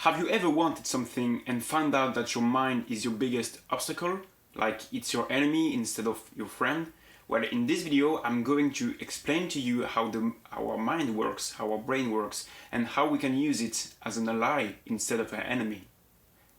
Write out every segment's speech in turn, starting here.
Have you ever wanted something and found out that your mind is your biggest obstacle? Like it's your enemy instead of your friend? Well, in this video, I'm going to explain to you how our mind works, how our brain works, and how we can use it as an ally instead of an enemy.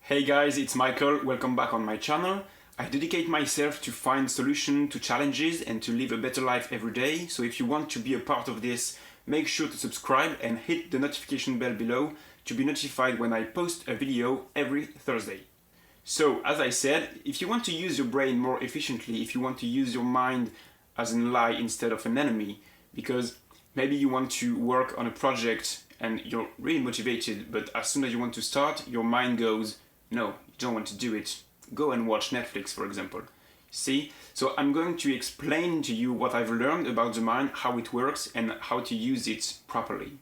Hey guys, it's Michael. Welcome back on my channel. I dedicate myself to find solutions to challenges and to live a better life every day. So if you want to be a part of this, make sure to subscribe and hit the notification bell below to be notified when I post a video every Thursday. So, as I said, if you want to use your brain more efficiently, if you want to use your mind as an ally instead of an enemy, because maybe you want to work on a project and you're really motivated, but as soon as you want to start, your mind goes, no, you don't want to do it. Go and watch Netflix, for example. See? So I'm going to explain to you what I've learned about the mind, how it works, and how to use it properly.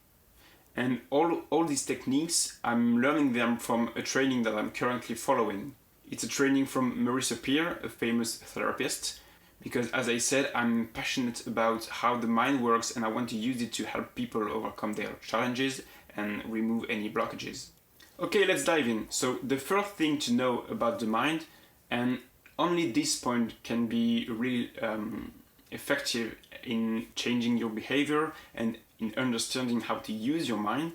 And all these techniques, I'm learning them from a training that I'm currently following. It's a training from Marissa Peer, a famous therapist, because as I said, I'm passionate about how the mind works and I want to use it to help people overcome their challenges and remove any blockages. Okay, let's dive in. So the first thing to know about the mind, and only this point can be really effective in changing your behavior and in understanding how to use your mind.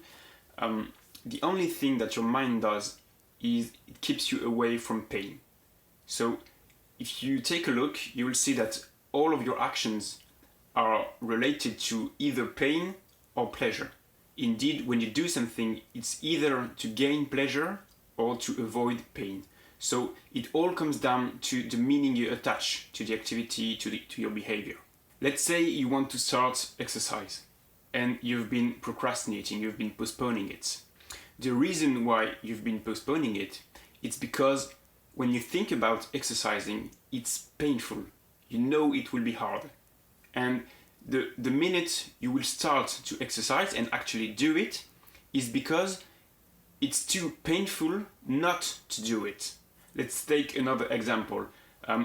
The only thing that your mind does is it keeps you away from pain. So if you take a look, you will see that all of your actions are related to either pain or pleasure. Indeed, when you do something, it's either to gain pleasure or to avoid pain. So it all comes down to the meaning you attach to the activity, to your behavior. Let's say you want to start exercise and you've been procrastinating, you've been postponing it. The reason why you've been postponing it, it's because when you think about exercising, it's painful. You know it will be hard. And the minute you will start to exercise and actually do it is because it's too painful not to do it. Let's take another example.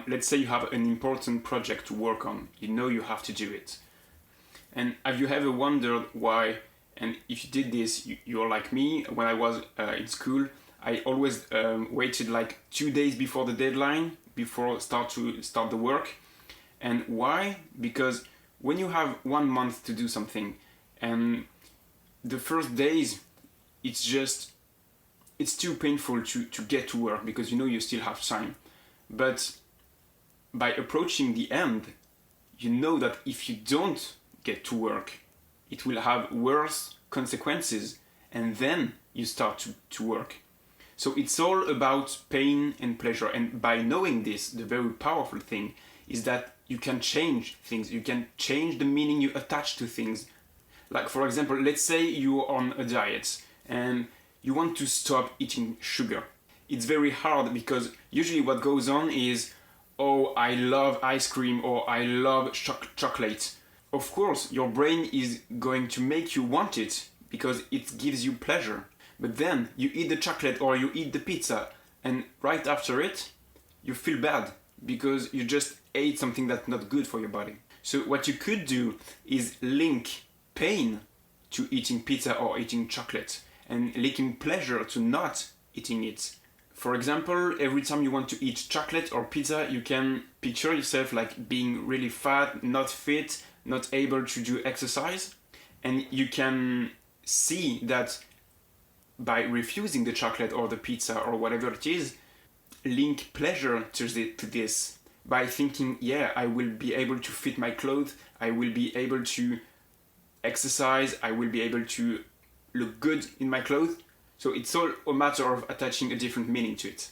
Let's say you have an important project to work on. You know you have to do it. And have you ever wondered why, and if you did this, you're like me, when I was in school, I always waited like 2 days before the deadline, before start the work. And why? Because when you have 1 month to do something, and the first days, it's too painful to get to work because you know you still have time. But by approaching the end, you know that if you don't get to work, it will have worse consequences, and then you start to work. So it's all about pain and pleasure, and by knowing this, the very powerful thing is that you can change things, you can change the meaning you attach to things. Like for example, let's say you're on a diet and you want to stop eating sugar. It's very hard because usually what goes on is, oh, I love ice cream or I love chocolate. Of course, your brain is going to make you want it because it gives you pleasure. But then you eat the chocolate or you eat the pizza and right after it, you feel bad because you just ate something that's not good for your body. So what you could do is link pain to eating pizza or eating chocolate and linking pleasure to not eating it. For example, every time you want to eat chocolate or pizza, you can picture yourself like being really fat, not fit, not able to do exercise. And you can see that by refusing the chocolate or the pizza or whatever it is, link pleasure to this by thinking, yeah, I will be able to fit my clothes, I will be able to exercise, I will be able to look good in my clothes. So it's all a matter of attaching a different meaning to it.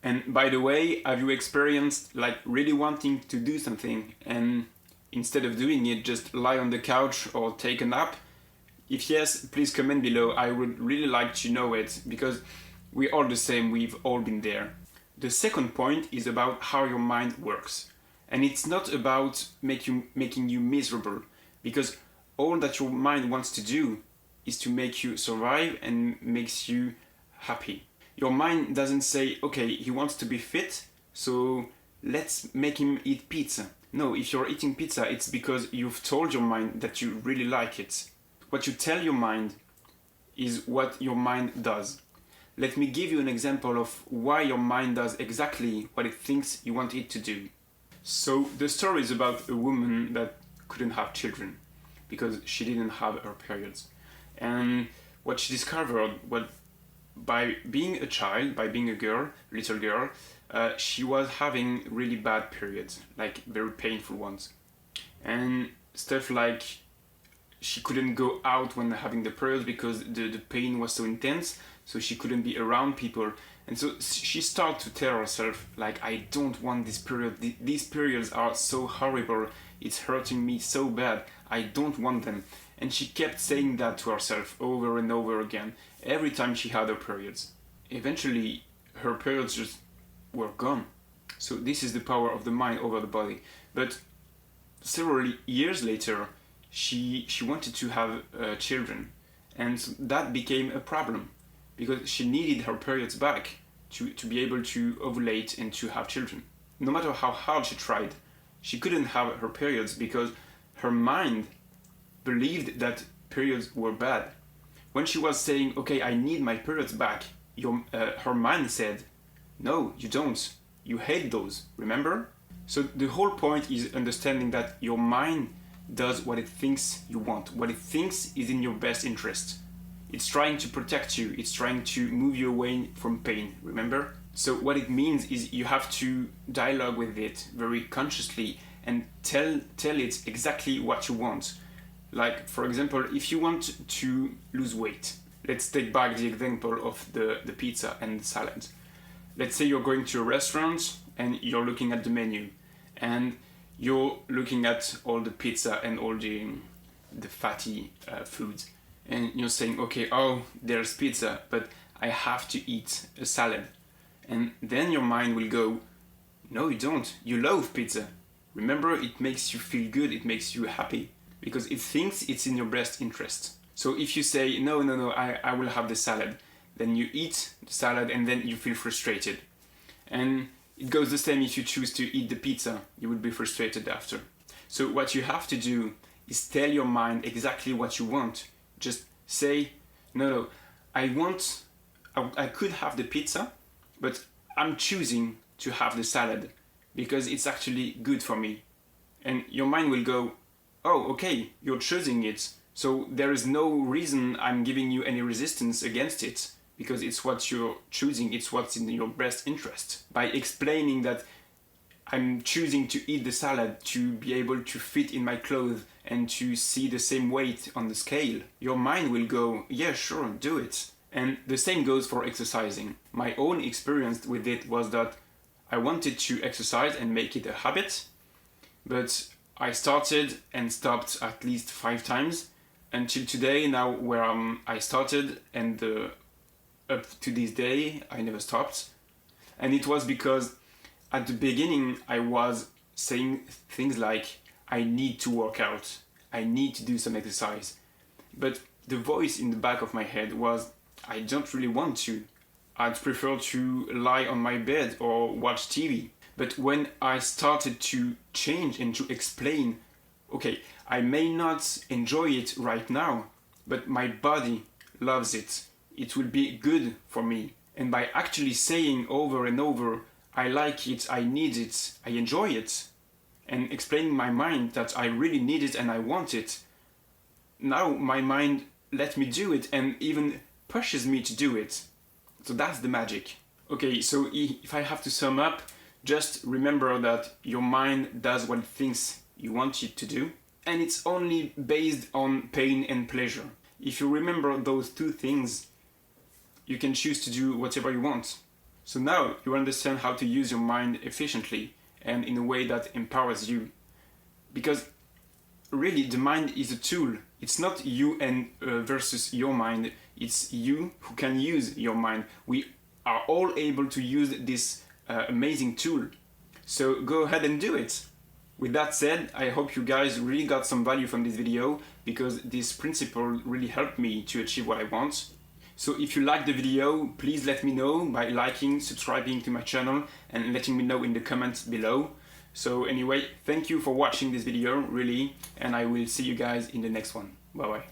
And by the way, have you experienced like really wanting to do something and instead of doing it, just lie on the couch or take a nap? If yes, please comment below. I would really like to know it because we're all the same, we've all been there. The second point is about how your mind works. And it's not about making you miserable, because all that your mind wants to do is to make you survive and makes you happy. Your mind doesn't say, okay, he wants to be fit, so let's make him eat pizza. No, if you're eating pizza, it's because you've told your mind that you really like it. What you tell your mind is what your mind does. let me give you an example of why your mind does exactly what it thinks you want it to do. So the story is about a woman that couldn't have children because she didn't have her periods. And what she discovered, well, by being a child, by being a girl, little girl, she was having really bad periods, like very painful ones. And stuff like she couldn't go out when having the periods because the pain was so intense, so she couldn't be around people. And so she started to tell herself, like, I don't want this period, these periods are so horrible, it's hurting me so bad, I don't want them. And she kept saying that to herself over and over again, every time she had her periods. Eventually, her periods just were gone. So this is the power of the mind over the body. But several years later, she wanted to have children. And so that became a problem because she needed her periods back to be able to ovulate and to have children. No matter how hard she tried, she couldn't have her periods because her mind believed that periods were bad. When she was saying, okay, I need my periods back, her mind said, no, you don't. You hate those, remember? So the whole point is understanding that your mind does what it thinks you want, what it thinks is in your best interest. It's trying to protect you, it's trying to move you away from pain, remember? So what it means is you have to dialogue with it very consciously and tell it exactly what you want. Like, for example, if you want to lose weight, let's take back the example of the pizza and the salad. Let's say you're going to a restaurant and you're looking at the menu and you're looking at all the pizza and all the fatty foods, and you're saying, okay, oh, there's pizza, but I have to eat a salad. And then your mind will go, no, you don't. You love pizza. Remember, it makes you feel good, it makes you happy, because it thinks it's in your best interest. So if you say, no, I will have the salad, then you eat the salad and then you feel frustrated. And it goes the same if you choose to eat the pizza, you will be frustrated after. So what you have to do is tell your mind exactly what you want. Just say, no, I could have the pizza, but I'm choosing to have the salad because it's actually good for me. And your mind will go, oh, okay, you're choosing it, so there is no reason I'm giving you any resistance against it, because it's what you're choosing, it's what's in your best interest. By explaining that I'm choosing to eat the salad to be able to fit in my clothes and to see the same weight on the scale, your mind will go, yeah, sure, do it. And the same goes for exercising. My own experience with it was that I wanted to exercise and make it a habit, but I started and stopped at least 5 times until today, now where I started and up to this day I never stopped. And it was because at the beginning I was saying things like, I need to work out, I need to do some exercise. But the voice in the back of my head was, I don't really want to. I'd prefer to lie on my bed or watch TV. But when I started to change and to explain, okay, I may not enjoy it right now, but my body loves it. It will be good for me. And by actually saying over and over, I like it, I need it, I enjoy it, and explaining my mind that I really need it and I want it, now my mind lets me do it and even pushes me to do it. So that's the magic. Okay, so if I have to sum up, just remember that your mind does what it thinks you want it to do, and it's only based on pain and pleasure. If you remember those two things, you can choose to do whatever you want. So now you understand how to use your mind efficiently and in a way that empowers you. Because really the mind is a tool. It's not you and versus your mind. It's you who can use your mind. We are all able to use this amazing tool. So go ahead and do it. With that said, I hope you guys really got some value from this video, because this principle really helped me to achieve what I want. So if you liked the video, please let me know by liking, subscribing to my channel and letting me know in the comments below. So anyway, thank you for watching this video, really, and I will see you guys in the next one. Bye bye.